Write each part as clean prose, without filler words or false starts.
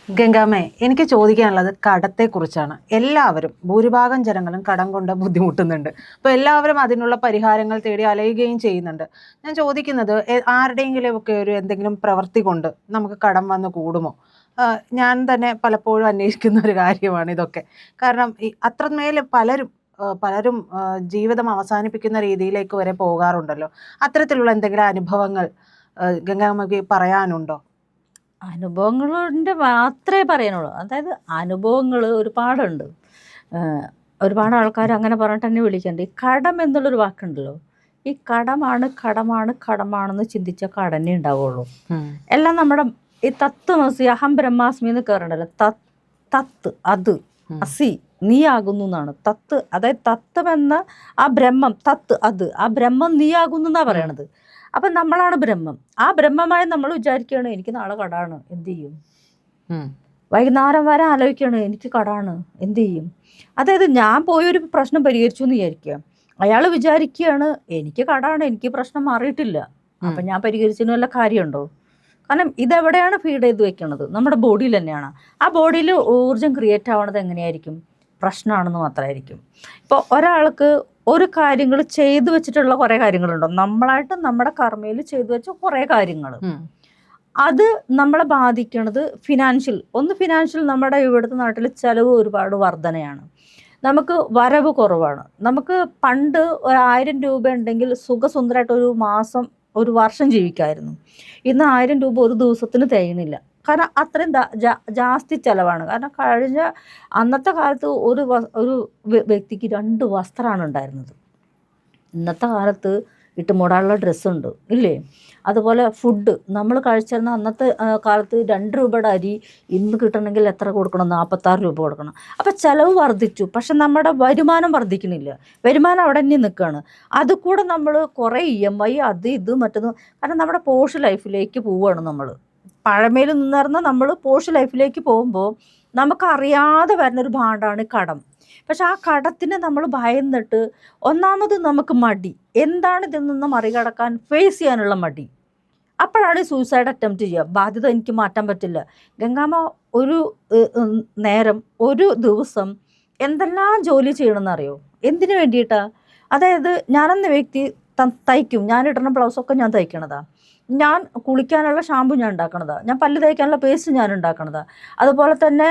ഗംഗാമ്മേ, എനിക്ക് ചോദിക്കാനുള്ളത് കടത്തെക്കുറിച്ചാണ്. എല്ലാവരും ഭൂരിഭാഗം ജനങ്ങളും കടം കൊണ്ട് ബുദ്ധിമുട്ടുന്നുണ്ട്. അപ്പോൾ എല്ലാവരും അതിനുള്ള പരിഹാരങ്ങൾ തേടി അലയുകയും ചെയ്യുന്നുണ്ട്. ഞാൻ ചോദിക്കുന്നത് ആരുടെയെങ്കിലും ഒക്കെ ഒരു എന്തെങ്കിലും പ്രവൃത്തി കൊണ്ട് നമുക്ക് കടം വന്ന് കൂടുമോ? ഞാൻ തന്നെ പലപ്പോഴും അന്വേഷിക്കുന്ന ഒരു കാര്യമാണ് ഇതൊക്കെ. കാരണം അത്രമേൽ പലരും ജീവിതം അവസാനിപ്പിക്കുന്ന രീതിയിലേക്ക് വരെ പോകാറുണ്ടല്ലോ. അത്തരത്തിലുള്ള എന്തെങ്കിലും അനുഭവങ്ങൾ ഗംഗാമ്മയ്ക്ക് പറയാനുണ്ടോ? അനുഭവങ്ങളുടെ മാത്രമേ പറയാനുള്ളൂ. അതായത് അനുഭവങ്ങൾ ഒരുപാടുണ്ട്. ഒരുപാട് ആൾക്കാർ അങ്ങനെ പറഞ്ഞിട്ട് തന്നെ വിളിക്കുന്നുണ്ട്. ഈ കടം എന്നുള്ളൊരു വാക്കുണ്ടല്ലോ, ഈ കടമാണെന്ന് ചിന്തിച്ച കടന്നെ ഉണ്ടാവുള്ളൂ. എല്ലാം നമ്മുടെ ഈ തത്വമസി അഹം ബ്രഹ്മാസ്മി എന്ന് കയറണ്ടല്ലോ. തത്ത് അത് അസി നീ ആകുന്നു എന്നാണ്. തത്ത് അതായത് തത്വം എന്ന ആ ബ്രഹ്മം, തത്ത് അത് ആ ബ്രഹ്മം നീ ആകുന്നു എന്നാ പറയണത്. അപ്പം നമ്മളാണ് ബ്രഹ്മം. ആ ബ്രഹ്മമായി നമ്മൾ വിചാരിക്കുകയാണ് എനിക്ക് നാളെ കടാണ്, എന്ത് ചെയ്യും? വൈകുന്നേരം വരെ ആലോചിക്കുകയാണ് എനിക്ക് കടാണ്, എന്ത് ചെയ്യും? അതായത് ഞാൻ പോയൊരു പ്രശ്നം പരിഹരിച്ചു എന്ന് വിചാരിക്കുക, അയാൾ വിചാരിക്കുകയാണ് എനിക്ക് കടാണ്, എനിക്ക് പ്രശ്നം മാറിയിട്ടില്ല, അപ്പം ഞാൻ പരിഹരിച്ചതിന് വല്ല കാര്യമുണ്ടോ? കാരണം ഇതെവിടെയാണ് ഫീഡ് ചെയ്ത് വെക്കണത്? നമ്മുടെ ബോഡിയിൽ തന്നെയാണ്. ആ ബോഡിയിൽ ഊർജം ക്രിയേറ്റ് ആവണത് എങ്ങനെയായിരിക്കും? പ്രശ്നമാണെന്ന് മാത്രമായിരിക്കും. ഇപ്പോൾ ഒരാൾക്ക് ഒരു കാര്യങ്ങൾ ചെയ്തു വെച്ചിട്ടുള്ള കുറേ കാര്യങ്ങളുണ്ടോ, നമ്മളായിട്ട് നമ്മുടെ കർമ്മയിൽ ചെയ്തു വെച്ച കുറേ കാര്യങ്ങൾ, അത് നമ്മളെ ബാധിക്കണത് ഫിനാൻഷ്യൽ നമ്മുടെ ഇവിടുത്തെ നാട്ടിൽ ചിലവ് ഒരുപാട് വർധനയാണ്, നമുക്ക് വരവ് കുറവാണ്. നമുക്ക് പണ്ട് 1000 രൂപ ഉണ്ടെങ്കിൽ സുഖസുന്ദരമായിട്ട് ഒരു വർഷം ജീവിക്കായിരുന്നു. ഇന്ന് 1000 രൂപ ഒരു ദിവസത്തിന് തികയുന്നില്ല. കാരണം അത്രയും ജാസ്തി ചിലവാണ്. കാരണം അന്നത്തെ കാലത്ത് ഒരു വ്യക്തിക്ക് 2 വസ്ത്രമാണ് ഉണ്ടായിരുന്നത്. ഇന്നത്തെ കാലത്ത് ഇട്ട് മൂടാനുള്ള ഡ്രസ്സുണ്ട് ഇല്ലേ? അതുപോലെ ഫുഡ് നമ്മൾ കഴിച്ചിരുന്ന അന്നത്തെ കാലത്ത് 2 രൂപയുടെ അരി ഇന്ന് കിട്ടണമെങ്കിൽ എത്ര കൊടുക്കണം? 46 രൂപ കൊടുക്കണം. അപ്പം ചിലവ് വർദ്ധിച്ചു, പക്ഷെ നമ്മുടെ വരുമാനം വർദ്ധിക്കണില്ല. വരുമാനം അവിടെ തന്നെ നിൽക്കുകയാണ്. അത് കൂടെ നമ്മൾ കുറേ EMI അത് ഇത് മറ്റൊന്ന്, കാരണം നമ്മുടെ പോഷ് ലൈഫിലേക്ക് പോവുകയാണ്. നമ്മൾ പഴമയിൽ നിന്നിരുന്ന നമ്മൾ പോഷ് ലൈഫിലേക്ക് പോകുമ്പോൾ നമുക്കറിയാതെ വരുന്നൊരു ഭാണ്ഡമാണ് കടം. പക്ഷെ ആ കടത്തിന് നമ്മൾ ഭയന്നിട്ട്, ഒന്നാമത് നമുക്ക് മടി, എന്താണ് ഇതിൽ നിന്ന് മറികടക്കാൻ ഫേസ് ചെയ്യാനുള്ള മടി. അപ്പോഴാണ് സൂയിസൈഡ് അറ്റംപ്റ്റ് ചെയ്യുക. ബാധ്യത എനിക്ക് മാറ്റാൻ പറ്റില്ല. ഗംഗാമ്മ ഒരു ദിവസം എന്തെല്ലാം ജോലി ചെയ്യണമെന്നറിയോ? എന്തിനു വേണ്ടിയിട്ടാണ്? അതായത് ഞാനെന്ന വ്യക്തി തയ്ക്കും. ഞാൻ ഇടുന്ന ബ്ലൗസൊക്കെ ഞാൻ തയ്ക്കണതാണ്. ഞാൻ കുളിക്കാനുള്ള ഷാമ്പു ഞാൻ ഉണ്ടാക്കണതാണ്. ഞാൻ പല്ല് തേക്കാനുള്ള പേസ്റ്റ് ഞാൻ ഉണ്ടാക്കണതാണ്. അതുപോലെ തന്നെ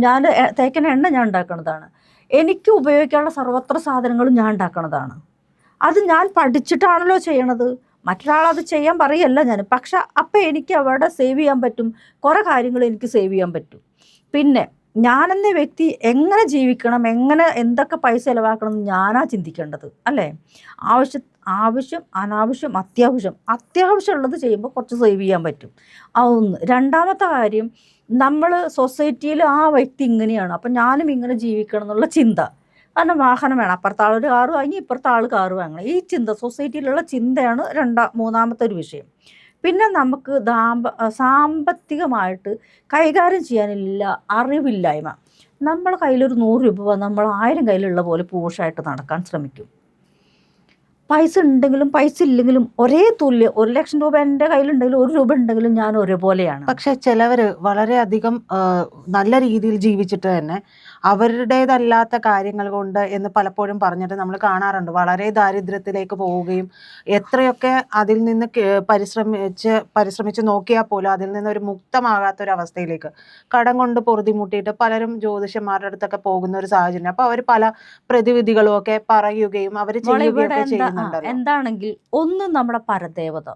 ഞാൻ തേക്കുന്ന എണ്ണ ഞാൻ ഉണ്ടാക്കണതാണ്. എനിക്ക് ഉപയോഗിക്കാനുള്ള സർവത്ര സാധനങ്ങളും ഞാൻ ഉണ്ടാക്കണതാണ്. അത് ഞാൻ പഠിച്ചിട്ടാണല്ലോ ചെയ്യണത്. മറ്റൊരാളത് ചെയ്യാൻ പറയല്ല ഞാൻ. പക്ഷെ അപ്പം എനിക്ക് അവിടെ സേവ് ചെയ്യാൻ പറ്റും, കുറേ കാര്യങ്ങൾ എനിക്ക് സേവ് ചെയ്യാൻ പറ്റും. പിന്നെ ഞാനെന്ന വ്യക്തി എങ്ങനെ ജീവിക്കണം, എന്തൊക്കെ പൈസ ചിലവാക്കണം എന്ന് ഞാനാ ചിന്തിക്കേണ്ടത് അല്ലേ? ആവശ്യം അനാവശ്യം അത്യാവശ്യമുള്ളത് ചെയ്യുമ്പോൾ കുറച്ച് സേവ് ചെയ്യാൻ പറ്റും. അതൊന്ന്. രണ്ടാമത്തെ കാര്യം, നമ്മൾ സൊസൈറ്റിയിൽ ആ വ്യക്തി ഇങ്ങനെയാണ്, അപ്പം ഞാനും ഇങ്ങനെ ജീവിക്കണം എന്നുള്ള ചിന്ത. കാരണം വാഹനം വേണം, അപ്പുറത്തെ ആളൊരു കാറ് വാങ്ങി ഇപ്പുറത്തെ ആൾ കാറ് വാങ്ങണം, ഈ ചിന്ത, സൊസൈറ്റിയിലുള്ള ചിന്തയാണ് മൂന്നാമത്തെ ഒരു വിഷയം. പിന്നെ നമുക്ക് സാമ്പത്തികമായിട്ട് കൈകാര്യം ചെയ്യാനില്ല അറിവില്ലായ്മ. നമ്മളെ കയ്യിലൊരു 100 രൂപ നമ്മൾ 1000 കയ്യിലുള്ള പോലെ പോഷായിട്ട് നടക്കാൻ ശ്രമിക്കും. പൈസ ഉണ്ടെങ്കിലും പൈസ ഇല്ലെങ്കിലും ഒരേ തുല്യം. 1 ലക്ഷം രൂപ എൻ്റെ കയ്യിലുണ്ടെങ്കിലും 1 രൂപ ഉണ്ടെങ്കിലും ഞാൻ ഒരേപോലെയാണ്. പക്ഷെ ചിലവർ വളരെയധികം നല്ല രീതിയിൽ ജീവിച്ചിട്ട് തന്നെ അവരുടേതല്ലാത്ത കാര്യങ്ങൾ കൊണ്ട് എന്ന് പലപ്പോഴും പറഞ്ഞിട്ട് നമ്മൾ കാണാറുണ്ട്. വളരെ ദാരിദ്ര്യത്തിലേക്ക് പോവുകയും എത്രയൊക്കെ അതിൽ നിന്ന് പരിശ്രമിച്ച് നോക്കിയാൽ പോലും അതിൽ നിന്ന് ഒരു മുക്തമാകാത്തൊരവസ്ഥയിലേക്ക് കടം കൊണ്ട് പൊറുതിമുട്ടിയിട്ട് പലരും ജ്യോതിഷന്മാരുടെ അടുത്തൊക്കെ പോകുന്ന ഒരു സാഹചര്യം. അപ്പോൾ അവർ പല പ്രതിവിധികളും ഒക്കെ പറയുകയും അവർ ചെയ്യുകയൊക്കെ ചെയ്യുന്നുണ്ടല്ലോ. എന്താണെങ്കിൽ ഒന്ന് നമ്മുടെ പരദേവത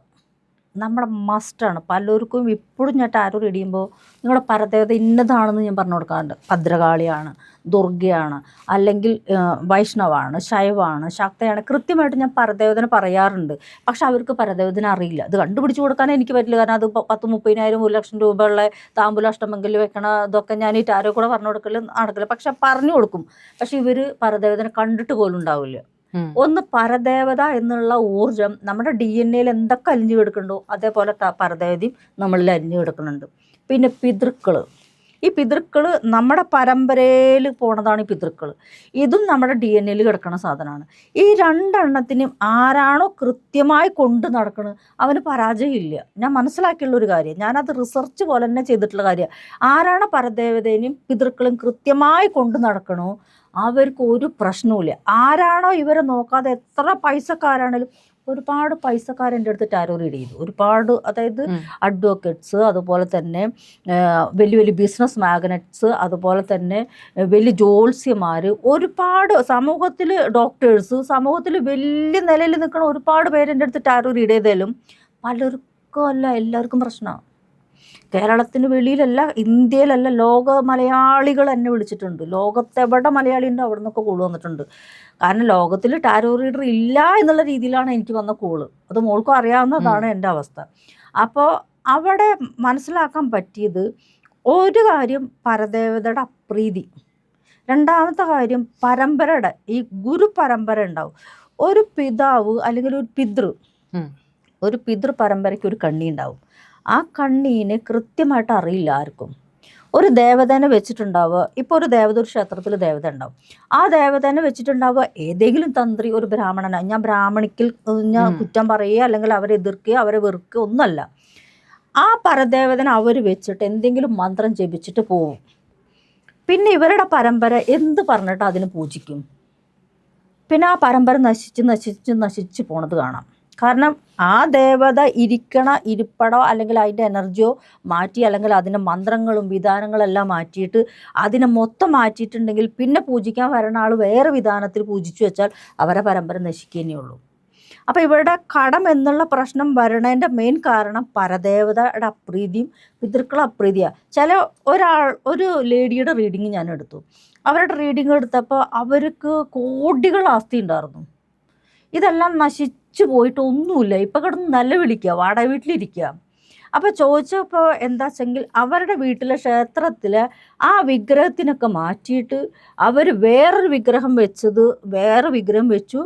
നമ്മുടെ മസ്റ്റാണ്. പലർക്കും ഇപ്പോഴും ഞാൻ ടാരോ ഇടിയുമ്പോൾ നിങ്ങളുടെ പരദേവത ഇന്നതാണെന്ന് ഞാൻ പറഞ്ഞു കൊടുക്കാറുണ്ട്. ഭദ്രകാളിയാണ്, ദുർഗയാണ്, അല്ലെങ്കിൽ വൈഷ്ണവാണ്, ശൈവമാണ്, ശക്തയാണ്, കൃത്യമായിട്ട് ഞാൻ പരദേവതനെ പറയാറുണ്ട്. പക്ഷെ അവർക്ക് പരദേവതനെ അറിയില്ല. അത് കണ്ടുപിടിച്ച് കൊടുക്കാൻ എനിക്ക് പറ്റില്ല. കാരണം അത് 10, 30,000, 1 ലക്ഷം രൂപയുള്ള താമ്പൂലാഷ്ടമെങ്കിൽ വെക്കണ ഇതൊക്കെ ഞാൻ ഈ ടാരോ കൂടെ പറഞ്ഞു നടക്കില്ല. പക്ഷെ പറഞ്ഞു കൊടുക്കും. പക്ഷെ ഇവർ പരദേവതനെ കണ്ടിട്ട് പോലും ഉണ്ടാവില്ല. ഒന്ന് പരദേവത എന്നുള്ള ഊർജം നമ്മുടെ DNA എന്തൊക്കെ അലിഞ്ഞു കിടക്കുന്നുണ്ടോ അതേപോലെ പരദേവതയും നമ്മളിൽ അലിഞ്ഞു കിടക്കുന്നുണ്ട്. പിന്നെ പിതൃക്കൾ, ഈ പിതൃക്കൾ നമ്മുടെ പരമ്പരയിൽ പോണതാണ് ഈ പിതൃക്കൾ. ഇതും നമ്മുടെ DNA കിടക്കുന്ന സാധനമാണ്. ഈ രണ്ടെണ്ണത്തിനും ആരാണോ കൃത്യമായി കൊണ്ട് നടക്കുന്നത് അവന് പരാജയമില്ല. ഞാൻ മനസ്സിലാക്കിയുള്ള ഒരു കാര്യം, ഞാനത് റിസർച്ച് പോലെ തന്നെ ചെയ്തിട്ടുള്ള കാര്യമാണ്. ആരാണോ പരദേവതേനെയും പിതൃക്കളും കൃത്യമായി കൊണ്ട് നടക്കണോ അവർക്ക് ഒരു പ്രശ്നവുമില്ല. ആരാണോ ഇവരെ നോക്കാതെ എത്ര പൈസക്കാരാണേലും, ഒരുപാട് പൈസക്കാരെൻ്റെ അടുത്ത് ടാരോ റീഡ് ചെയ്തു, ഒരുപാട്, അതായത് അഡ്വക്കേറ്റ്സ്, അതുപോലെ തന്നെ വലിയ വലിയ ബിസിനസ് മാഗ്നറ്റ്സ്, അതുപോലെ തന്നെ വലിയ ജ്യോത്സ്യന്മാർ, ഒരുപാട് സമൂഹത്തിൽ ഡോക്ടേഴ്സ്, സമൂഹത്തിൽ വലിയ നിലയിൽ നിൽക്കുന്ന ഒരുപാട് പേര് എൻ്റെ അടുത്ത് ടാരോ റീഡ് ചെയ്താലും പലർക്കും അല്ല, എല്ലാവർക്കും പ്രശ്നമാണ്. കേരളത്തിന് വെളിയിലല്ല, ഇന്ത്യയിലല്ല, ലോക മലയാളികൾ എന്നെ വിളിച്ചിട്ടുണ്ട്. ലോകത്തെവിടെ മലയാളി ഉണ്ടോ അവിടെ നിന്നൊക്കെ കോള് വന്നിട്ടുണ്ട്. കാരണം ലോകത്തിൽ ടാരോ റീഡർ ഇല്ല എന്നുള്ള രീതിയിലാണ് എനിക്ക് വന്ന കോള്. അത് മോൾക്കും അറിയാവുന്നതാണ് എൻ്റെ അവസ്ഥ. അപ്പോൾ അവിടെ മനസ്സിലാക്കാൻ പറ്റിയത് ഒരു കാര്യം, പരദേവതയുടെ അപ്രീതി. രണ്ടാമത്തെ കാര്യം, പരമ്പരയുടെ ഈ ഗുരു പരമ്പര ഉണ്ടാവും. ഒരു പിതാവ് അല്ലെങ്കിൽ ഒരു പിതൃ പരമ്പരയ്ക്ക് ഒരു കണ്ണി ഉണ്ടാവും. ആ കണ്ണീനെ കൃത്യമായിട്ട് അറിയില്ല ആർക്കും. ഒരു ദേവതനെ വെച്ചിട്ടുണ്ടാവുക, ഇപ്പോൾ ഒരു ദേവത, ഒരു ക്ഷേത്രത്തിൽ ദേവത ഉണ്ടാവും. ആ ദേവതനെ വെച്ചിട്ടുണ്ടാവുക ഏതെങ്കിലും തന്ത്രി, ഒരു ബ്രാഹ്മണനാണ്. ഞാൻ ബ്രാഹ്മണിക്കിൽ ഞാൻ കുറ്റം പറയുക അല്ലെങ്കിൽ അവരെ എതിർക്കുക അവരെ വെറുക്കുക ഒന്നുമല്ല. ആ പരദേവതനെ അവർ വെച്ചിട്ട് എന്തെങ്കിലും മന്ത്രം ജപിച്ചിട്ട് പോവും. പിന്നെ ഇവരുടെ പരമ്പര എന്ത് പറഞ്ഞിട്ട് അതിന് പൂജിക്കും. പിന്നെ ആ പരമ്പര നശിച്ച് പോണത് കാണാം. കാരണം ആ ദേവത ഇരിക്കണ ഇരിപ്പടോ അല്ലെങ്കിൽ അതിൻ്റെ എനർജിയോ മാറ്റി, അല്ലെങ്കിൽ അതിൻ്റെ മന്ത്രങ്ങളും വിധാനങ്ങളെല്ലാം മാറ്റിയിട്ട് അതിനെ മൊത്തം മാറ്റിയിട്ടുണ്ടെങ്കിൽ പിന്നെ പൂജിക്കാൻ വരണ ആൾ വേറെ വിധാനത്തിൽ പൂജിച്ചു വെച്ചാൽ അവരെ പരമ്പര നശിക്കുന്നേ ഉള്ളൂ. അപ്പോൾ ഇവരുടെ കടം എന്നുള്ള പ്രശ്നം വരണതിൻ്റെ മെയിൻ കാരണം പരദേവതയുടെ അപ്രീതിയും പിതൃക്കളെ അപ്രീതിയാണ്. ഒരു ലേഡിയുടെ റീഡിങ് ഞാൻ എടുത്തു. അവരുടെ റീഡിങ് എടുത്തപ്പോൾ അവർക്ക് കോടികൾ ആസ്തി ഉണ്ടായിരുന്നു. ഇതെല്ലാം നശിച്ചു പോയിട്ട് ഒന്നുമില്ല. ഇപ്പം കിടന്ന് നല്ല വിളിക്കുക, വാടക വീട്ടിലിരിക്കുക. അപ്പോൾ ചോദിച്ചപ്പോൾ എന്താ വെച്ചെങ്കിൽ അവരുടെ വീട്ടിലെ ക്ഷേത്രത്തിൽ ആ വിഗ്രഹത്തിനൊക്കെ മാറ്റിയിട്ട് അവർ വേറൊരു വിഗ്രഹം വെച്ചു.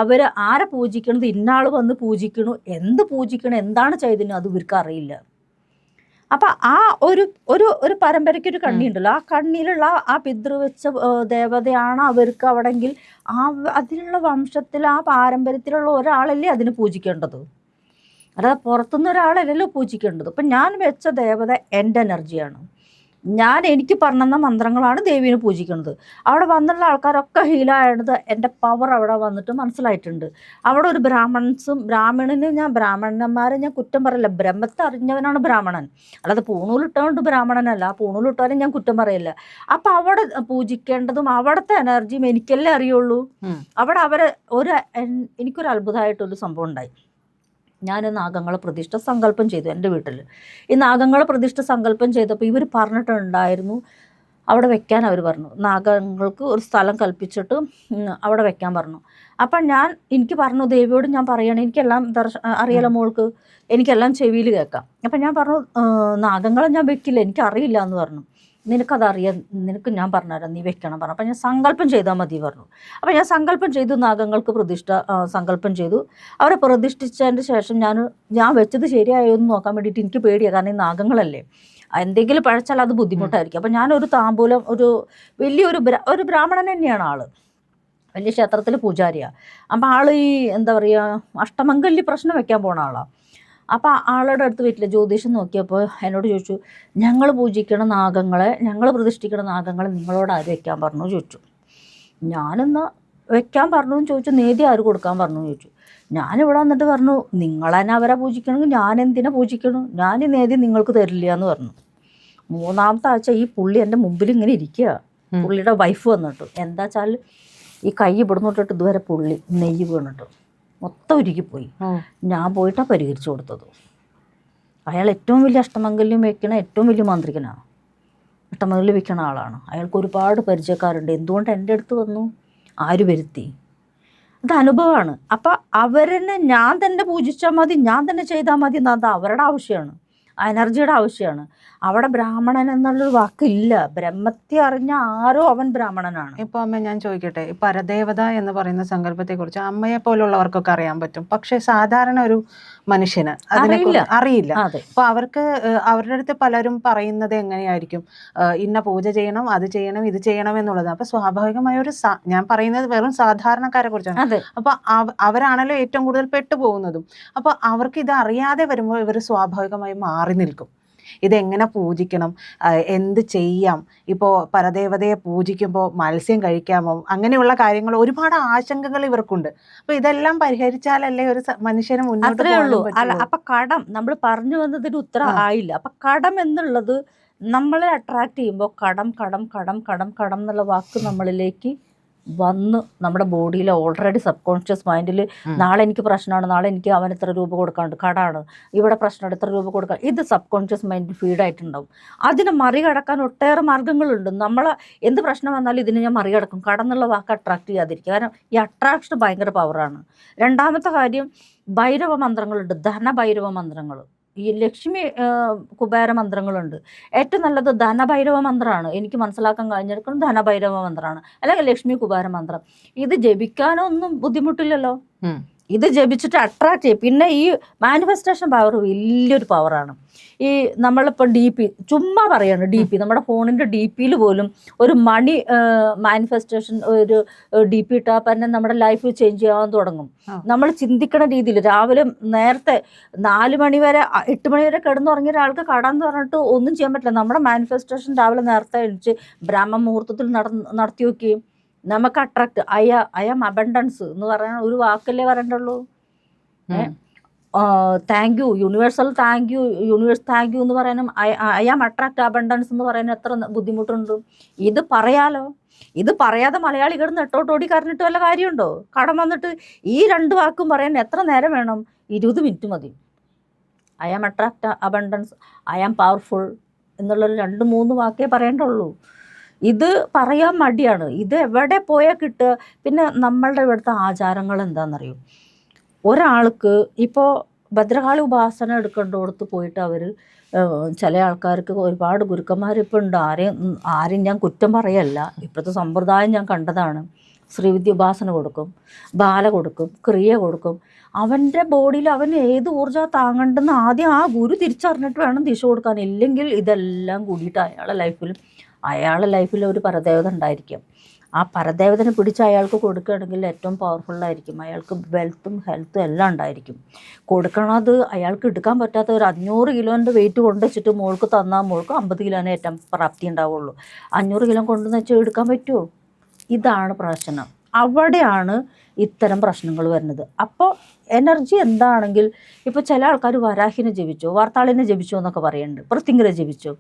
അവർ ആരെ പൂജിക്കണത്, ഇന്നാൾ വന്ന് പൂജിക്കണു, എന്ത് പൂജിക്കണം, എന്താണ് ചൈതന്യം, അത് ഇവർക്ക് അറിയില്ല. അപ്പം ആ ഒരു പരമ്പരയ്ക്ക് ഒരു കണ്ണി ഉണ്ടല്ലോ, ആ കണ്ണിയിലുള്ള ആ പിതൃ വെച്ച ദേവതയാണ് അവർക്ക് അവിടെങ്കിൽ അതിലുള്ള വംശത്തിൽ ആ പാരമ്പര്യത്തിലുള്ള ഒരാളല്ലേ അതിന് പൂജിക്കേണ്ടത്, അല്ലാതെ പുറത്തുനിന്ന് ഒരാളല്ലല്ലോ പൂജിക്കേണ്ടത്. അപ്പം ഞാൻ വെച്ച ദേവത എൻ്റെ എനർജിയാണ്. എനിക്ക് പറഞ്ഞ മന്ത്രങ്ങളാണ് ദേവീനെ പൂജിക്കുന്നത്. അവിടെ വന്നുള്ള ആൾക്കാരൊക്കെ ഹീലായത് എൻ്റെ പവർ അവിടെ വന്നിട്ട് മനസ്സിലായിട്ടുണ്ട്. അവിടെ ഒരു ബ്രാഹ്മണന്മാരെ ഞാൻ കുറ്റം പറയില്ല. ബ്രഹ്മത്തെ അറിഞ്ഞവനാണ് ബ്രാഹ്മണൻ, അല്ലാതെ പൂണൂലിട്ടുകൊണ്ട് ബ്രാഹ്മണനല്ല. പൂണൂലിട്ടാലും ഞാൻ കുറ്റം പറയില്ല. അപ്പം അവിടെ പൂജിക്കേണ്ടതും അവിടുത്തെ എനർജിയും എനിക്കല്ലേ അറിയുള്ളൂ. അവിടെ എനിക്കൊരു അത്ഭുതമായിട്ടൊരു സംഭവം ഉണ്ടായി. ഞാൻ നാഗങ്ങളെ പ്രതിഷ്ഠ സങ്കല്പം ചെയ്തു എൻ്റെ വീട്ടിൽ. ഈ നാഗങ്ങളെ പ്രതിഷ്ഠ സങ്കല്പം ചെയ്തപ്പോൾ ഇവർ പറഞ്ഞിട്ടുണ്ടായിരുന്നു അവിടെ വെക്കാൻ. അവർ പറഞ്ഞു നാഗങ്ങൾക്ക് ഒരു സ്ഥലം കൽപ്പിച്ചിട്ട് അവിടെ വെക്കാൻ പറഞ്ഞു. അപ്പം എനിക്ക് പറഞ്ഞു, ദേവിയോട് ഞാൻ പറയണം, എനിക്കെല്ലാം അറിയാലോ മോൾക്ക്, എനിക്കെല്ലാം ചെവിയിൽ കേൾക്കാം. അപ്പം ഞാൻ പറഞ്ഞു നാഗങ്ങളെ ഞാൻ വെക്കില്ല, എനിക്കറിയില്ല എന്ന് പറഞ്ഞു. നിനക്കതറിയാം, നിനക്ക് ഞാൻ പറഞ്ഞുതരാം, നീ വെക്കണം പറഞ്ഞു. അപ്പം ഞാൻ സങ്കല്പം ചെയ്താൽ മതി പറഞ്ഞു. അപ്പം ഞാൻ സങ്കല്പം ചെയ്തു, നാഗങ്ങൾക്ക് സങ്കല്പം ചെയ്തു. അവരെ പ്രതിഷ്ഠിച്ചതിൻ്റെ ശേഷം ഞാൻ വെച്ചത് ശരിയായോ എന്ന് നോക്കാൻ വേണ്ടിയിട്ട് എനിക്ക് പേടിയാണ്. കാരണം ഈ നാഗങ്ങളല്ലേ, എന്തെങ്കിലും പഴച്ചാൽ അത് ബുദ്ധിമുട്ടായിരിക്കും. അപ്പം ഞാനൊരു താമ്പൂലം, ഒരു ബ്രാഹ്മണൻ തന്നെയാണ് ആൾ, വലിയ ക്ഷേത്രത്തിൽ പൂജാരിയാണ്. അപ്പം ആൾ ഈ എന്താ പറയുക അഷ്ടമംഗല്യ പ്രശ്നം വെക്കാൻ പോണ ആളാണ്. അപ്പോൾ ആളുടെ അടുത്ത് വീട്ടിൽ ജ്യോതിഷം നോക്കിയപ്പോൾ എന്നോട് ചോദിച്ചു, ഞങ്ങൾ പ്രതിഷ്ഠിക്കണ നാഗങ്ങളെ നിങ്ങളോട് ആര് വെക്കാൻ പറഞ്ഞു ചോദിച്ചു. ഞാനെന്നാ വെക്കാൻ പറഞ്ഞു എന്ന് ചോദിച്ചു. നേതി ആര് കൊടുക്കാൻ പറഞ്ഞു ചോദിച്ചു. ഞാനിവിടെ വന്നിട്ട് പറഞ്ഞു, നിങ്ങളെന്നെ അവരെ പൂജിക്കണമെങ്കിൽ ഞാൻ എന്തിനാ പൂജിക്കണം, ഞാൻ ഈ നേതി നിങ്ങൾക്ക് തരില്ല എന്ന് പറഞ്ഞു. 3-ാമത്തെ ആഴ്ച ഈ പുള്ളി എൻ്റെ മുമ്പിൽ ഇങ്ങനെ ഇരിക്കുക. പുള്ളിയുടെ വൈഫ് വന്നിട്ട് എന്താ വെച്ചാൽ ഈ കൈ ഇവിടുന്ന് തൊട്ടിട്ട് ഇതുവരെ പുള്ളി നെയ്യ് വീണിട്ട് മൊത്തം ഉരുകിപ്പോയി. ഞാൻ പോയിട്ടാണ് പരിഹരിച്ചു കൊടുത്തത്. അയാൾ ഏറ്റവും വലിയ അഷ്ടമംഗല്യം വെക്കണ ഏറ്റവും വലിയ മാന്ത്രികനാണ്, അഷ്ടമംഗല്യം വെക്കണ ആളാണ്. അയാൾക്ക് ഒരുപാട് പരിചയക്കാരുണ്ട്. എന്തുകൊണ്ട് എൻ്റെ അടുത്ത് വന്നു, ആര് വരുത്തി, അത് അനുഭവമാണ്. അപ്പം അവരെന്നെ ഞാൻ തന്നെ പൂജിച്ചാൽ മതി, ഞാൻ തന്നെ ചെയ്താൽ മതി എന്നത് അവരുടെ ആവശ്യമാണ്. എനർജിയുടെ ആവശ്യമാണ്. അവിടെ ബ്രാഹ്മണൻ എന്നുള്ളൊരു വാക്കില്ല. ബ്രഹ്മത്തെ അറിഞ്ഞ ആരോ അവൻ ബ്രാഹ്മണനാണ്. ഇപ്പൊ അമ്മ ഞാൻ ചോദിക്കട്ടെ, ഈ പരദേവത എന്ന് പറയുന്ന സങ്കല്പത്തെ കുറിച്ച് അമ്മയെ പോലുള്ളവർക്കൊക്കെ അറിയാൻ പറ്റും, പക്ഷെ സാധാരണ ഒരു മനുഷ്യന് അതിനെ അറിയില്ല. അപ്പൊ അവർക്ക് അവരുടെ അടുത്ത് പലരും പറയുന്നത് എങ്ങനെയായിരിക്കും, ഇന്ന പൂജ ചെയ്യണം, അത് ചെയ്യണം, ഇത് ചെയ്യണം എന്നുള്ളത്. അപ്പൊ സ്വാഭാവികമായ ഒരു ഞാൻ പറയുന്നത് വെറും സാധാരണക്കാരെ കുറിച്ചാണ്. അപ്പൊ അവരാണല്ലോ ഏറ്റവും കൂടുതൽ പെട്ടുപോകുന്നതും. അപ്പൊ അവർക്ക് ഇത് അറിയാതെ വരുമ്പോൾ ഇവർ സ്വാഭാവികമായി മാറി നിൽക്കും. ഇതെങ്ങനെ പൂജിക്കണം, എന്ത് ചെയ്യാം, ഇപ്പോൾ പരദേവതയെ പൂജിക്കുമ്പോൾ മത്സ്യം കഴിക്കാമോ, അങ്ങനെയുള്ള കാര്യങ്ങൾ ഒരുപാട് ആശങ്കകൾ ഇവർക്കുണ്ട്. അപ്പൊ ഇതെല്ലാം പരിഹരിച്ചാലല്ലേ ഒരു മനുഷ്യന് മുന്നോട്ട് പോകാൻ. അപ്പൊ കടം നമ്മൾ പറഞ്ഞു വന്നതിന് ഉത്തരം ആയില്ല. അപ്പൊ കടം എന്നുള്ളത് നമ്മളെ അട്രാക്ട് ചെയ്യുമ്പോൾ കടം കടം കടം കടം കടം എന്നുള്ള വാക്ക് നമ്മളിലേക്ക് വന്ന് നമ്മുടെ ബോഡിയിൽ ഓൾറെഡി സബ് കോൺഷ്യസ് മൈൻഡിൽ നാളെ എനിക്ക് പ്രശ്നമാണ്, നാളെ എനിക്ക് അവൻ ഇത്ര രൂപ കൊടുക്കാണ്ട്, കടാണ്, ഇവിടെ പ്രശ്നമാണ്, ഇത്ര രൂപ കൊടുക്കാൻ, ഇത് സബ് കോൺഷ്യസ് മൈൻഡിൽ ഫീഡായിട്ടുണ്ടാവും. അതിനെ മറികടക്കാൻ ഒട്ടേറെ മാർഗ്ഗങ്ങളുണ്ട്. നമ്മൾ എന്ത് പ്രശ്നം വന്നാലും ഇതിനെ ഞാൻ മറികടക്കും. കടന്നുള്ള വാക്ക് അട്രാക്ട് ചെയ്യാതിരിക്കുക. കാരണം ഈ അട്രാക്ഷൻ ഭയങ്കര പവറാണ്. രണ്ടാമത്തെ കാര്യം, ഭൈരവ മന്ത്രങ്ങളുണ്ട്, ധനഭൈരവ മന്ത്രങ്ങൾ. ഈ ലക്ഷ്മി കുബേര മന്ത്രങ്ങളുണ്ട്. ഏറ്റവും നല്ലത് ധനഭൈരവ മന്ത്രമാണ്. എനിക്ക് മനസ്സിലാക്കാൻ കഴിഞ്ഞെടുക്കുന്നത് ധനഭൈരവ മന്ത്രമാണ്, അല്ലെങ്കിൽ ലക്ഷ്മി കുബേര മന്ത്രം. ഇത് ജപിക്കാനൊന്നും ബുദ്ധിമുട്ടില്ലല്ലോ. ഇത് ജപിച്ചിട്ട് അട്രാക്ട് ചെയ്യും. പിന്നെ ഈ മാനിഫെസ്റ്റേഷൻ പവർ വലിയൊരു പവറാണ്. ഈ നമ്മളിപ്പോൾ DP ചുമ്മാ പറയാണ്, DP നമ്മുടെ ഫോണിൻ്റെ DPയിൽ പോലും ഒരു മണി മാനിഫെസ്റ്റേഷൻ ഒരു DP ഇട്ടാൽ തന്നെ നമ്മുടെ ലൈഫ് ചേഞ്ച് ചെയ്യാൻ തുടങ്ങും. നമ്മൾ ചിന്തിക്കുന്ന രീതിയിൽ രാവിലെ നേരത്തെ 4 മണി വരെ 8 മണി വരെ കിടന്നുറങ്ങിയ ഒരാൾക്ക് കടാന്ന് പറഞ്ഞിട്ട് ഒന്നും ചെയ്യാൻ പറ്റില്ല. നമ്മുടെ മാനിഫെസ്റ്റേഷൻ രാവിലെ നേരത്തെ എണിച്ച് ബ്രാഹ്മ മുഹൂർത്തത്തിൽ നടത്തി നോക്കുകയും നമുക്ക് അട്രാക്ട് ഐ ആം അബണ്ടൻസ് എന്ന് പറയുന്ന ഒരു വാക്കല്ലേ പറയണ്ടുള്ളൂ. Thank you universal, thank you universe, thank you എന്ന് പറയാനും ഐ ആം അട്രാക്ട് അബണ്ടൻസ് എന്ന് പറയാൻ എത്ര ബുദ്ധിമുട്ടുണ്ട്. ഇത് പറയാലോ. ഇത് പറയാതെ മലയാളി കിടന്ന് എട്ടോട്ടോടി കരഞ്ഞിട്ട് വല്ല കാര്യമുണ്ടോ? കടം വന്നിട്ട് ഈ 2 വാക്കും പറയാൻ എത്ര നേരം വേണം? 20 മിനിറ്റ് മതി. I am attract abundance, I am powerful എന്നുള്ളൊരു 2-3 വാക്കേ പറയേണ്ടുള്ളൂ. ഇത് പറയാൻ മടിയാണ്. ഇത് എവിടെ പോയാൽ കിട്ടുക? പിന്നെ നമ്മളുടെ ഇവിടുത്തെ ആചാരങ്ങൾ എന്താണെന്നറിയും. ഒരാൾക്ക് ഇപ്പോൾ ഭദ്രകാളി ഉപാസന എടുക്കേണ്ടടുത്ത് പോയിട്ട് അവർ ചില ആൾക്കാർക്ക് ഒരുപാട് ഗുരുക്കന്മാരിപ്പോൾ ഉണ്ട്. ആരെയും ഞാൻ കുറ്റം പറയല്ല. ഇപ്പോഴത്തെ സമ്പ്രദായം ഞാൻ കണ്ടതാണ്. ശ്രീവിദ്യ ഉപാസന കൊടുക്കും, ബാല കൊടുക്കും, ക്രിയ കൊടുക്കും. അവൻ്റെ ബോഡിയിൽ അവൻ ഏത് ഊർജ്ജം താങ്ങണ്ടെന്ന് ആദ്യം ആ ഗുരു തിരിച്ചറിഞ്ഞിട്ട് വേണം ദിശ കൊടുക്കാൻ. ഇല്ലെങ്കിൽ ഇതെല്ലാം കൂടിയിട്ട് അയാളുടെ ലൈഫിൽ ഒരു പരദേവത ഉണ്ടായിരിക്കും. ആ പരദേവതനെ പിടിച്ച് അയാൾക്ക് കൊടുക്കുകയാണെങ്കിൽ ഏറ്റവും പവർഫുള്ളായിരിക്കും. അയാൾക്ക് വെൽത്തും ഹെൽത്തും എല്ലാം ഉണ്ടായിരിക്കും. കൊടുക്കണത് അയാൾക്ക് എടുക്കാൻ പറ്റാത്ത ഒരു 500 കിലോൻ്റെ വെയിറ്റ് കൊണ്ടുവച്ചിട്ട് മോൾക്ക് തന്നാൽ മോൾക്ക് 50 കിലോനെ ഏറ്റവും പ്രാപ്തി ഉണ്ടാവുള്ളൂ. 500 കിലോ കൊണ്ടുവന്ന് വെച്ചാൽ എടുക്കാൻ പറ്റുമോ? ഇതാണ് പ്രശ്നം. അവിടെയാണ് ഇത്തരം പ്രശ്നങ്ങൾ വരുന്നത്. അപ്പോൾ എനർജി എന്താണെങ്കിൽ, ഇപ്പോൾ ചില ആൾക്കാർ വരാഹിനെ ജപിച്ചോ, വാർത്താളിനെ ജപിച്ചോ എന്നൊക്കെ പറയുന്നുണ്ട്, പ്രത്യങ്കര ജപിച്ചോ.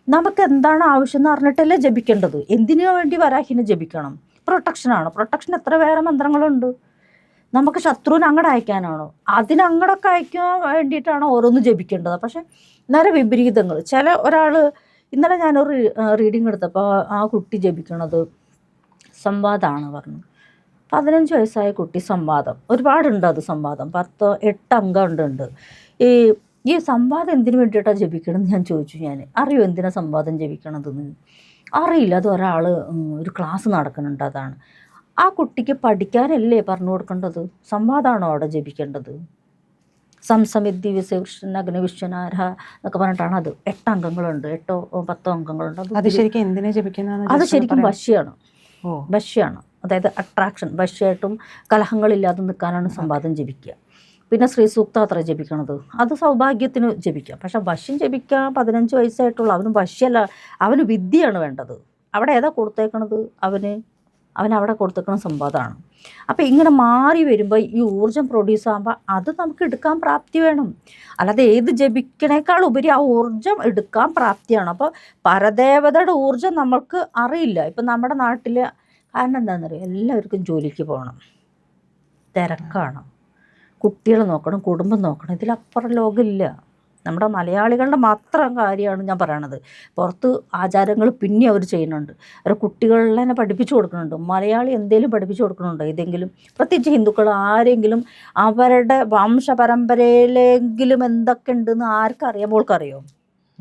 നമുക്ക് എന്താണ് ആവശ്യം എന്ന് അറിഞ്ഞിട്ടല്ലേ ജപിക്കേണ്ടത്. എന്തിനു വേണ്ടി വരാഹിനെ ജപിക്കണം? പ്രൊട്ടക്ഷനാണ്. പ്രൊട്ടക്ഷൻ എത്ര വേറെ മന്ത്രങ്ങളുണ്ട്. നമുക്ക് ശത്രുവിനെ അങ്ങോട്ട് അയക്കാനാണോ? അതിനങ്ങോട്ടൊക്കെ അയക്കാൻ വേണ്ടിയിട്ടാണോ ഓരോന്ന് ജപിക്കേണ്ടത്? പക്ഷെ നേരെ വിപരീതങ്ങൾ. ചില ഒരാൾ, ഇന്നലെ ഞാനൊരു റീഡിങ് എടുത്തപ്പോൾ ആ കുട്ടി ജപിക്കണത് സംവാദമാണ് പറഞ്ഞു. 15 വയസ്സായ കുട്ടി സംവാദം. ഒരുപാടുണ്ട് അത് സംവാദം. 8 അംഗം ഉണ്ട്. ഈ സംവാദം എന്തിനു വേണ്ടിയിട്ടാണ് ജപിക്കണമെന്ന് ഞാൻ ചോദിച്ചു. അറിയോ എന്തിനാണ് സംവാദം ജപിക്കണതെന്ന്? അറിയില്ല. അത് ഒരാൾ ഒരു ക്ലാസ് നടക്കുന്നുണ്ട്, അതാണ്. ആ കുട്ടിക്ക് പഠിക്കാനല്ലേ പറഞ്ഞു കൊടുക്കേണ്ടത്? സംവാദമാണോ അവിടെ ജപിക്കേണ്ടത്? സംസമിതി വിശ്വകൃഷ്ണൻ അഗ്നിവിശ്വനാര എന്നൊക്കെ പറഞ്ഞിട്ടാണ് അത്. 8 അംഗങ്ങളുണ്ട്, 8-10 അംഗങ്ങളുണ്ട്. അത് ശരിക്കും എന്തിനാ ജപിക്കുന്നത്? അത് ശരിക്കും വശ്യാണ്. വശ്യാണ്, അതായത് അട്രാക്ഷൻ. വശ്യമായിട്ടും കലഹങ്ങളില്ലാതെ നിൽക്കാനാണ് സംവാദം ജപിക്കുക. പിന്നെ ശ്രീ സൂക്ത അത്ര ജപിക്കണത്, അത് സൗഭാഗ്യത്തിന് ജപിക്കാം. പക്ഷെ വശ്യം ജപിക്കാൻ 15 വയസ്സായിട്ടുള്ള അവന് വശ്യമല്ല, അവന് വിദ്യയാണ് വേണ്ടത്. അവിടെ ഏതാ കൊടുത്തേക്കണത്? അവൻ അവിടെ കൊടുത്തേക്കണ സംവാദമാണ്. അപ്പോൾ ഇങ്ങനെ മാറി വരുമ്പോൾ ഈ ഊർജ്ജം പ്രൊഡ്യൂസ് ആകുമ്പോൾ അത് നമുക്ക് എടുക്കാൻ പ്രാപ്തി വേണം. അല്ലാതെ ഏത് ജപിക്കണേക്കാൾ ഉപരി ആ ഊർജ്ജം എടുക്കാൻ പ്രാപ്തിയാണ്. അപ്പോൾ പരദേവതയുടെ ഊർജ്ജം നമുക്ക് അറിയില്ല. ഇപ്പം നമ്മുടെ നാട്ടിൽ കാരണം എന്താണെന്നറിയാം, എല്ലാവർക്കും ജോലിക്ക് പോകണം, തിരക്കാണ്, കുട്ടികളെ നോക്കണം, കുടുംബം നോക്കണം, ഇതിലപ്പുറം ലോകമില്ല. നമ്മുടെ മലയാളികളുടെ മാത്രം കാര്യമാണ് ഞാൻ പറയണത്. പുറത്ത് ആചാരങ്ങൾ പിന്നെ അവർ ചെയ്യുന്നുണ്ട്, അവർ കുട്ടികളിൽ തന്നെ പഠിപ്പിച്ചു കൊടുക്കുന്നുണ്ട്. മലയാളി എന്തെങ്കിലും പഠിപ്പിച്ചു കൊടുക്കുന്നുണ്ടോ? ഇതെങ്കിലും പ്രത്യേകിച്ച് ഹിന്ദുക്കൾ ആരെങ്കിലും അവരുടെ വംശപരമ്പരയിലെങ്കിലും എന്തൊക്കെ ഉണ്ടെന്ന് ആർക്കറിയാം? മോൾക്കറിയോ?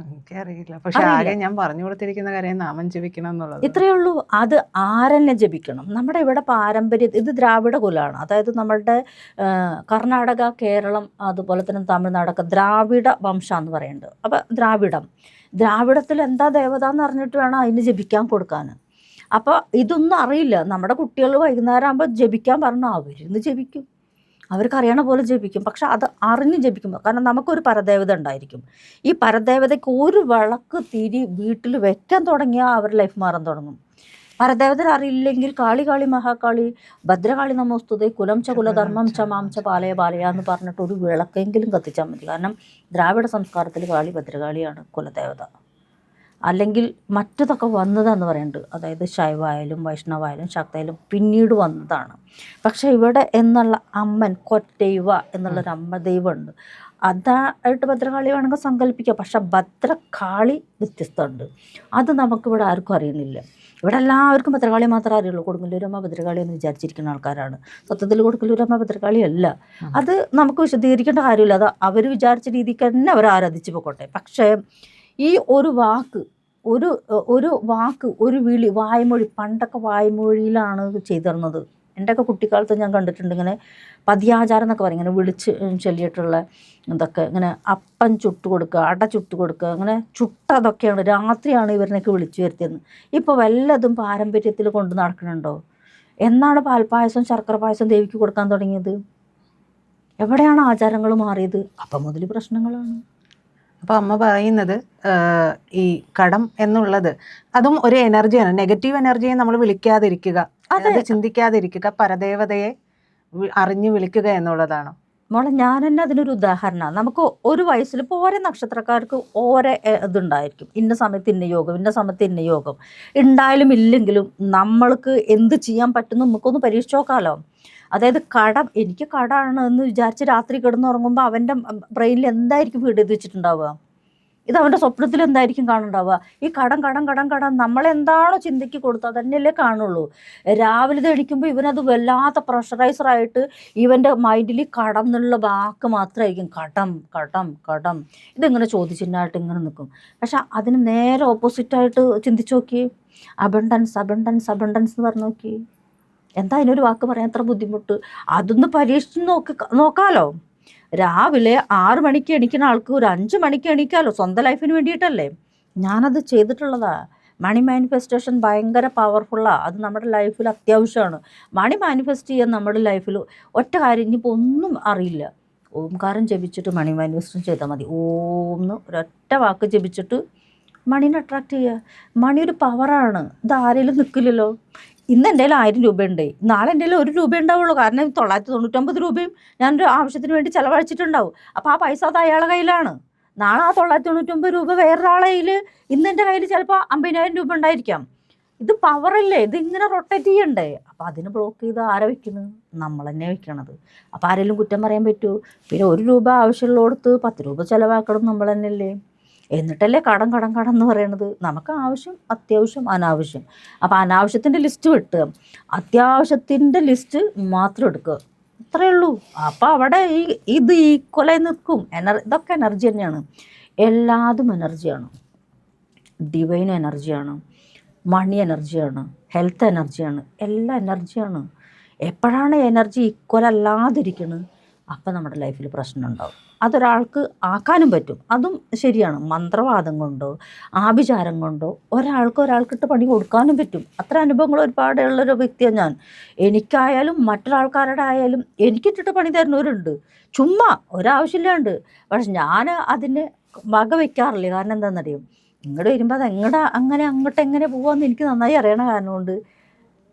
എനിക്കറിയില്ല. പക്ഷെ ആകെ ഞാൻ പറഞ്ഞു കൊടുത്തിരിക്കുന്ന കാര്യം നാമം ജപിക്കണം എന്നുള്ളത്. ഇത്രയേ ഉള്ളൂ. അത് ആരെന്നെ ജപിക്കണം. നമ്മുടെ ഇവിടെ പാരമ്പര്യം ഇത് ദ്രാവിഡ കുലമാണ്. അതായത് നമ്മളുടെ കർണാടക, കേരളം, അതുപോലെ തന്നെ തമിഴ്നാടൊക്കെ ദ്രാവിഡ വംശം എന്ന് പറയുന്നുണ്ട്. അപ്പം ദ്രാവിഡത്തിൽ എന്താ ദേവത എന്ന് അറിഞ്ഞിട്ട് വേണം അതിന് ജപിക്കാൻ കൊടുക്കാൻ. അപ്പോൾ ഇതൊന്നും അറിയില്ല. നമ്മുടെ കുട്ടികൾ വൈകുന്നേരം ആകുമ്പോൾ ജപിക്കാൻ പറഞ്ഞാൽ അവരിന്ന് ജപിക്കും, അവർക്കറിയണ പോലെ ജപിക്കും. പക്ഷെ അത് അറിഞ്ഞ് ജപിക്കുമ്പോൾ, കാരണം നമുക്കൊരു പരദേവത ഉണ്ടായിരിക്കും. ഈ പരദേവതയ്ക്ക് ഒരു വിളക്ക് തിരി വീട്ടിൽ വെക്കാൻ തുടങ്ങിയാൽ അവരുടെ ലൈഫ് മാറാൻ തുടങ്ങും. പരദേവത അറിയില്ലെങ്കിൽ കാളി കാളി മഹാകാളി ഭദ്രകാളി നമോസ്തുതേ കുലം ച കുലധർമ്മം ച മാം ച പാലയ പാലയ എന്ന് പറഞ്ഞിട്ട് ഒരു വിളക്കെങ്കിലും കത്തിച്ചാൽ മതി. കാരണം ദ്രാവിഡ സംസ്കാരത്തിൽ കാളി ഭദ്രകാളിയാണ് കുലദേവത. അല്ലെങ്കിൽ മറ്റതൊക്കെ വന്നതാന്ന് പറയുന്നുണ്ട്. അതായത് ശൈവായാലും വൈഷ്ണവായാലും ശക്തയായാലും പിന്നീട് വന്നതാണ്. പക്ഷേ ഇവിടെ എന്നുള്ള അമ്മൻ കൊറ്റൈവ എന്നുള്ളൊരു അമ്മ ദൈവമുണ്ട്. അതായിട്ട് ഭദ്രകാളി വേണമെങ്കിൽ സങ്കല്പിക്കാം. പക്ഷെ ഭദ്രകാളി വ്യത്യസ്തമുണ്ട്. അത് നമുക്കിവിടെ ആർക്കും അറിയുന്നില്ല. ഇവിടെ എല്ലാവർക്കും ഭദ്രകാളി മാത്രമേ അറിയുള്ളൂ. കൊടുങ്ങല്ലൂരമ്മ ഭദ്രകാളി എന്ന് വിചാരിച്ചിരിക്കുന്ന ആൾക്കാരാണ്. സത്യത്തിൽ കൊടുങ്ങല്ലൂരമ്മ ഭദ്രകാളി അല്ല. അത് നമുക്ക് വിശദീകരിക്കേണ്ട കാര്യമില്ല. അത് അവർ വിചാരിച്ച രീതിക്ക് തന്നെ അവർ ആരാധിച്ചു പോയിക്കോട്ടെ. പക്ഷേ ഈ ഒരു വാക്ക് ഒരു വിളി, വായ്മൊഴി, പണ്ടൊക്കെ വായ്മൊഴിയിലാണ് ചെയ്തിരുന്നത്. എൻ്റെയൊക്കെ കുട്ടിക്കാലത്ത് ഞാൻ കണ്ടിട്ടുണ്ട് ഇങ്ങനെ പതിയാചാരം എന്നൊക്കെ പറയും. ഇങ്ങനെ വിളിച്ച് ചൊല്ലിയിട്ടുള്ള ഇതൊക്കെ, ഇങ്ങനെ അപ്പം ചുട്ട് കൊടുക്കുക, അട ചുട്ട് കൊടുക്കുക, അങ്ങനെ ചുട്ടതൊക്കെയാണ്. രാത്രിയാണ് ഇവരിനൊക്കെ വിളിച്ചു വരുത്തിയെന്ന്. ഇപ്പോൾ വല്ലതും പാരമ്പര്യത്തിൽ കൊണ്ട് നടക്കണുണ്ടോ? എന്നാണ് പാൽപ്പായസം ശർക്കര പായസം ദേവിക്ക് കൊടുക്കാൻ തുടങ്ങിയത്? എവിടെയാണ് ആചാരങ്ങൾ മാറിയത്? അപ്പം മുതൽ പ്രശ്നങ്ങളാണ്. അപ്പോൾ അമ്മ പറയുന്നത് ഈ കടം എന്നുള്ളത് അതും ഒരു എനർജിയാണ്. നെഗറ്റീവ് എനർജിയെ നമ്മൾ വിളിക്കാതിരിക്കുക, അത് ചിന്തിക്കാതിരിക്കുക, പരദേവതയെ അറിഞ്ഞു വിളിക്കുക എന്നുള്ളതാണ്. മോളെ, ഞാൻ തന്നെ അതിനൊരു ഉദാഹരണമാണ്. നമുക്ക് ഒരു വയസ്സിൽ ഇപ്പോൾ ഓരോ നക്ഷത്രക്കാർക്ക് ഓരോ ഇതുണ്ടായിരിക്കും. ഇന്ന സമയത്ത് ഇന്ന യോഗം, ഇന്ന സമയത്ത് ഇന്ന യോഗം ഉണ്ടായാലും ഇല്ലെങ്കിലും നമ്മൾക്ക് എന്ത് ചെയ്യാൻ പറ്റുന്നു നമുക്കൊന്ന് പരീക്ഷിച്ച് നോക്കാമല്ലോ. അതായത് എനിക്ക് കടമാണ് എന്ന് വിചാരിച്ച് രാത്രി കിടന്നുറങ്ങുമ്പോൾ അവൻ്റെ ബ്രെയിനിൽ എന്തായിരിക്കും ഫീഡ് ചെയ്ത് വെച്ചിട്ടുണ്ടാവുക? ഇത് അവൻ്റെ സ്വപ്നത്തിൽ എന്തായിരിക്കും കാണുന്നുണ്ടാവുക? ഈ കടം നമ്മളെന്താണോ ചിന്തയ്ക്ക് കൊടുത്തത് അതന്നെയല്ലേ കാണുള്ളൂ. രാവിലെ എണീക്കുമ്പോൾ ഇവനത് വല്ലാത്ത പ്രഷറൈസറായിട്ട് ഇവൻ്റെ മൈൻഡിൽ കടം എന്നുള്ള വാക്ക് മാത്രമായിരിക്കും. കടം ഇതിങ്ങനെ ചോദിച്ചിട്ടായിട്ട് ഇങ്ങനെ നിൽക്കും. പക്ഷെ അതിന് നേരെ ഓപ്പോസിറ്റായിട്ട് ചിന്തിച്ച് നോക്കി, അബണ്ടൻസ് എന്ന് പറഞ്ഞു നോക്കി. എന്താ അതിനൊരു വാക്ക് പറയാൻ എത്ര ബുദ്ധിമുട്ട്? അതൊന്ന് പരീക്ഷിച്ച് നോക്കാലോ. രാവിലെ 6 മണിക്ക് എണീക്കുന്ന ആൾക്ക് ഒരു 5 മണിക്ക് എണീക്കാമല്ലോ, സ്വന്തം ലൈഫിന് വേണ്ടിയിട്ടല്ലേ. ഞാനത് ചെയ്തിട്ടുള്ളതാ. മണി മാനിഫെസ്റ്റേഷൻ ഭയങ്കര പവർഫുള്ളാണ്. അത് നമ്മുടെ ലൈഫിൽ അത്യാവശ്യമാണ്. മണി മാനിഫെസ്റ്റ് ചെയ്യാൻ നമ്മുടെ ലൈഫിൽ ഒറ്റ കാര്യം, ഇനിയിപ്പോൾ ഒന്നും അറിയില്ല, ഓംകാരം ജപിച്ചിട്ട് മണി മാനിഫെസ്റ്റേഷൻ ചെയ്താൽ മതി. ഓംന്ന് ഒരൊറ്റ വാക്ക് ജപിച്ചിട്ട് മണീനെ അട്രാക്റ്റ് ചെയ്യുക. മണി ഒരു പവറാണ്. ഇത് ആരെങ്കിലും നിൽക്കില്ലല്ലോ. ഇന്ന് എൻ്റെ കയ്യിൽ 1000 രൂപയുണ്ട്, നാളെ എൻ്റെ കയ്യിൽ 1 രൂപ ഉണ്ടാവുള്ളൂ. കാരണം 999 രൂപയും ഞാനൊരു ആവശ്യത്തിന് വേണ്ടി ചിലവഴിച്ചിട്ടുണ്ടാവും. അപ്പോൾ ആ പൈസ അത് അയാളുടെ കയ്യിലാണ്. നാളെ ആ 999 രൂപ വേറൊരാളെ കയ്യിൽ, ഇന്ന് എൻ്റെ കയ്യിൽ ചിലപ്പോൾ 50,000 രൂപ ഉണ്ടായിരിക്കാം. ഇത് പവറല്ലേ, ഇതിങ്ങനെ റൊട്ടേറ്റ് ചെയ്യണ്ടേ. അപ്പോൾ അതിന് ബ്ലോക്ക് ചെയ്ത് ആരെ വെക്കുന്നത്? നമ്മൾ തന്നെ വെക്കണത്. അപ്പോൾ ആരെങ്കിലും കുറ്റം പറയാൻ പറ്റുമോ? പിന്നെ 1 രൂപ ആവശ്യമുള്ളടത്ത് 10 രൂപ ചിലവാക്കണം നമ്മൾ തന്നെയല്ലേ. എന്നിട്ടല്ലേ കടം എന്ന് പറയണത്. നമുക്ക് ആവശ്യം, അത്യാവശ്യം, അനാവശ്യം. അപ്പോൾ അനാവശ്യത്തിൻ്റെ ലിസ്റ്റ് വിട്ടുക, അത്യാവശ്യത്തിൻ്റെ ലിസ്റ്റ് മാത്രം എടുക്കുക, അത്രയേ ഉള്ളൂ. അപ്പോൾ അവിടെ ഇത് ഈക്വലായി നിൽക്കും. ഇതൊക്കെ എനർജി തന്നെയാണ്. എല്ലാതും എനർജിയാണ്. ഡിവൈൻ എനർജിയാണ്, മണി എനർജിയാണ്, ഹെൽത്ത് എനർജിയാണ്, എല്ലാം എനർജിയാണ്. എപ്പോഴാണ് എനർജി ഈക്വൽ അല്ലാതിരിക്കുന്നത് അപ്പം നമ്മുടെ ലൈഫിൽ പ്രശ്നം ഉണ്ടാവും. അതൊരാൾക്ക് ആക്കാനും പറ്റും, അതും ശരിയാണ്. മന്ത്രവാദം കൊണ്ടോ ആഭിചാരം കൊണ്ടോ ഒരാൾക്കിട്ട് പണി കൊടുക്കാനും പറ്റും. അത്ര അനുഭവങ്ങൾ ഒരുപാട് ഉള്ളൊരു വ്യക്തിയാണ് ഞാൻ. എനിക്കായാലും മറ്റൊരാൾക്കാരുടെ ആയാലും എനിക്കിട്ടിട്ട് പണി തരുന്നവരുണ്ട്, ചുമ്മാ ഒരാവശ്യമില്ലാണ്ട്. പക്ഷെ ഞാൻ അതിന് വക വയ്ക്കാറില്ല. കാരണം എന്താണെന്നറിയും, ഇങ്ങോട്ട് വരുമ്പോൾ അത് അങ്ങോട്ട് എങ്ങനെ പോകാമെന്ന് എനിക്ക് നന്നായി അറിയണ കാരണം കൊണ്ട്.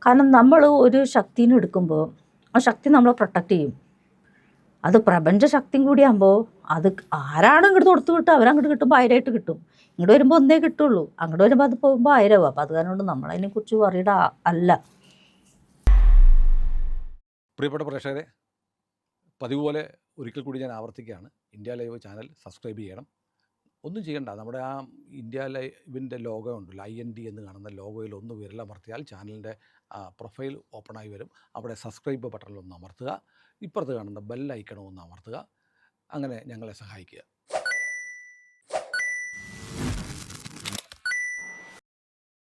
കാരണം നമ്മൾ ഒരു ശക്തിനെ എടുക്കുമ്പോൾ ആ ശക്തി നമ്മളെ പ്രൊട്ടക്റ്റ് ചെയ്യും. അത് പ്രപഞ്ച ശക്തിയും കൂടിയാകുമ്പോൾ അത് ആരാണ് ഇങ്ങോട്ട് കൊടുത്തു വിട്ട് അവരങ്ങോട്ട് കിട്ടുമ്പോൾ 1000 കിട്ടും. ഇങ്ങോട്ട് വരുമ്പോൾ 1 കിട്ടുള്ളൂ, അങ്ങോട്ട് വരുമ്പോൾ അത് പോകുമ്പോൾ 1000 അപ്പോൾ അത് കാരണം കൊണ്ട് നമ്മളതിനെക്കുറിച്ച് വറീഡ് അല്ല. പ്രിയപ്പെട്ട പ്രേക്ഷകരെ, പതിവ് പോലെ ഒരിക്കൽ കൂടി ഞാൻ ആവർത്തിക്കുകയാണ്, ഇന്ത്യ ലൈവ് ചാനൽ സബ്സ്ക്രൈബ് ചെയ്യണം. ഒന്നും ചെയ്യണ്ട, നമ്മുടെ ആ ഇന്ത്യ ലൈവിൻ്റെ ലോഗോ ഉണ്ടല്ലോ, IND എന്ന് കാണുന്ന ലോഗോയിൽ ഒന്ന് വിരലമർത്തിയാൽ ചാനലിൻ്റെ പ്രൊഫൈൽ ഓപ്പണായി വരും. അവിടെ സബ്സ്ക്രൈബ് ബട്ടണിൽ ഒന്ന് അമർത്തുക, ഇപ്പുറത്ത് കാണുന്ന ബെൽ ഐക്കണും ഒന്ന് അമർത്തുക. അങ്ങനെ ഞങ്ങളെ സഹായിക്കുക.